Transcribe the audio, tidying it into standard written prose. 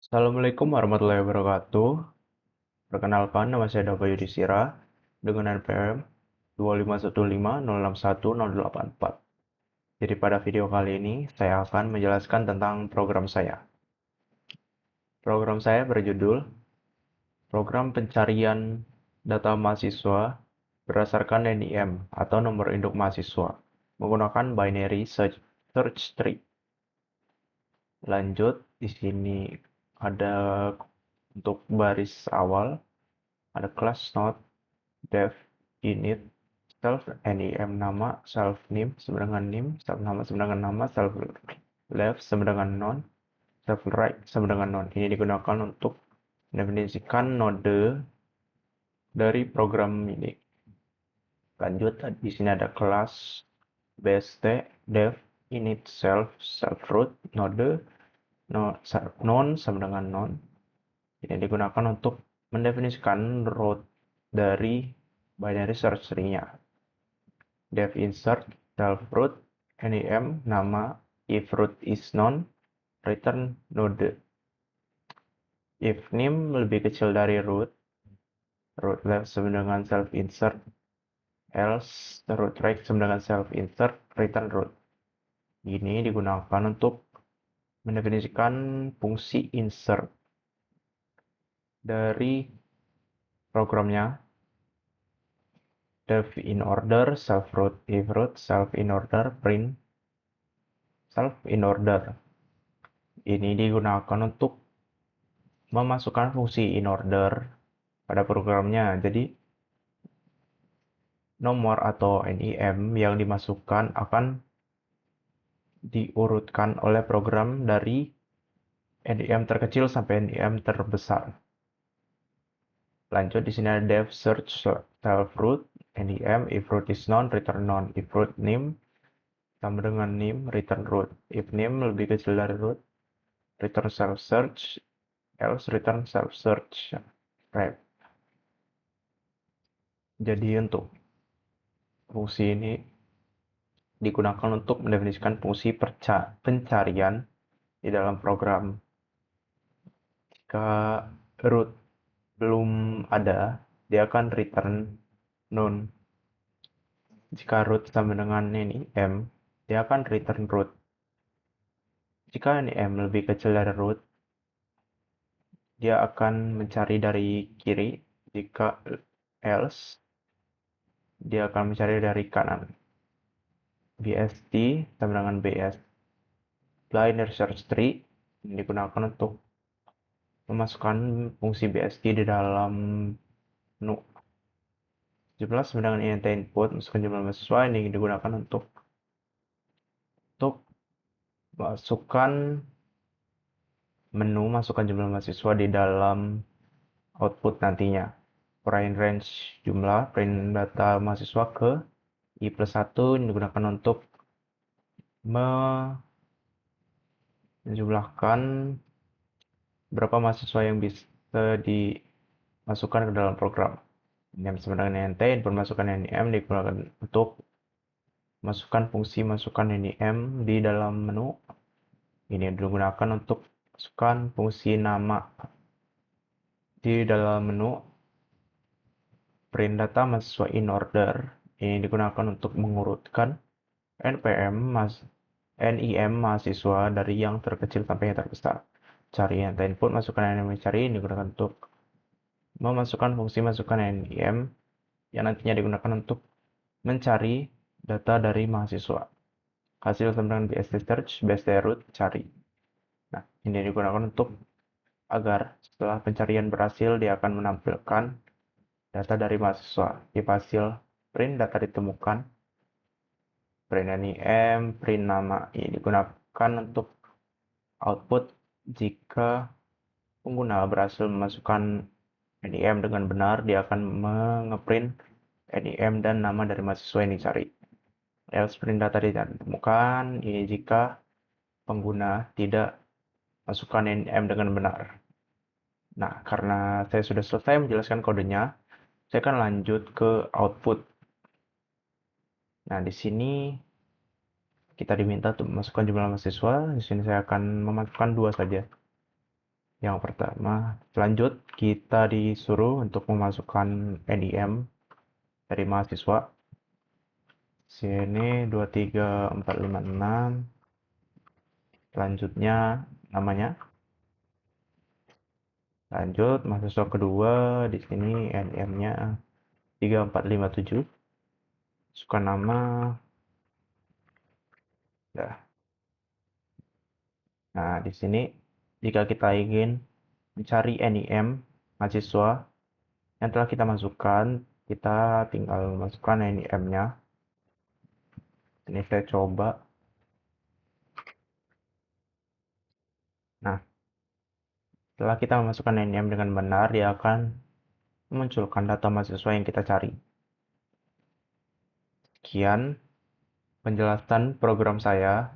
Assalamualaikum warahmatullahi wabarakatuh. Perkenalkan, nama saya Dava Yudhistira dengan NPM 25150610084. Jadi pada video kali ini, saya akan menjelaskan tentang program saya. Program saya berjudul Program Pencarian Data Mahasiswa berdasarkan NIM atau nomor induk mahasiswa menggunakan binary search tree. Lanjut, di sini ada untuk baris awal, ada class node, def, init, self, nim, nama, self, nim, self nama, self left, sama dengan non, self right, sama dengan non. Ini digunakan untuk mendefinisikan node dari program ini. Lanjut, di sini ada kelas bst, def, init, self root, node, non, sama dengan non. Ini digunakan untuk mendefinisikan root dari binary search tree-nya. Def insert, self root, nim, nama, if root is known, return node. If nim lebih kecil dari root left sama dengan self insert, else root right sama dengan self insert, return root. Ini digunakan untuk mendefinisikan fungsi insert dari programnya. Def in order, self root, if root, self in order, print self in order. Ini digunakan untuk memasukkan fungsi in order pada programnya. Jadi nomor atau NIM yang dimasukkan akan diurutkan oleh program dari NIM terkecil sampai NIM terbesar. Lanjut, di sini ada def search self root, NIM, if root is known, return known. If root nim sama dengan nim, return root. If nim lebih kecil dari root, return self search, else return self search. Right. Jadi untuk fungsi ini digunakan untuk mendefinisikan fungsi pencarian di dalam program. Jika root belum ada, dia akan return none. Jika root sama dengan ini m, dia akan return root. Jika ini m lebih kecil dari root, dia akan mencari dari kiri. Jika else, dia akan mencari dari kanan. BST sama dengan BS. Binary search tree digunakan untuk memasukkan fungsi BST di dalam menu. 17 sama dengan int input, masukkan jumlah mahasiswa. Ini digunakan untuk masukkan menu, masukkan jumlah mahasiswa di dalam output nantinya. Print range jumlah, print data mahasiswa ke i plus 1 ini digunakan untuk menjumlahkan berapa mahasiswa yang bisa dimasukkan ke dalam program. NIM sama dengan int, input masukkan NIM digunakan untuk masukkan fungsi masukkan NIM di dalam menu. Ini digunakan untuk masukkan fungsi nama di dalam menu. Print data mahasiswa in order. Ini digunakan untuk mengurutkan NIM mahasiswa dari yang terkecil sampai yang terbesar. Cari yang input, masukkan NIM cari, ini digunakan untuk memasukkan fungsi masukkan NIM yang nantinya digunakan untuk mencari data dari mahasiswa. Hasil sama dengan BST search, BST root, cari. Nah, ini digunakan untuk agar setelah pencarian berhasil, dia akan menampilkan data dari mahasiswa. If hasil print data ditemukan, print NIM, print nama. Ini digunakan untuk output jika pengguna berhasil memasukkan NIM dengan benar, dia akan mengeprint NIM dan nama dari mahasiswa yang dicari. Else print data tidak ditemukan, ini jika pengguna tidak masukkan NIM dengan benar. Nah, karena saya sudah selesai menjelaskan kodenya, saya akan lanjut ke output. Nah, di sini kita diminta untuk memasukkan jumlah mahasiswa. Di sini saya akan memasukkan 2 saja. Yang pertama, lanjut kita disuruh untuk memasukkan NIM dari mahasiswa. Sini 23456. Selanjutnya namanya. Lanjut mahasiswa kedua, di sini NIM-nya 3457. Masukkan nama. Nah, nah di sini jika kita ingin mencari NIM mahasiswa yang telah kita masukkan, kita tinggal masukkan NIM-nya. Ini saya coba. Nah, setelah kita memasukkan NIM dengan benar, dia akan memunculkan data mahasiswa yang kita cari. Sekian penjelasan program saya.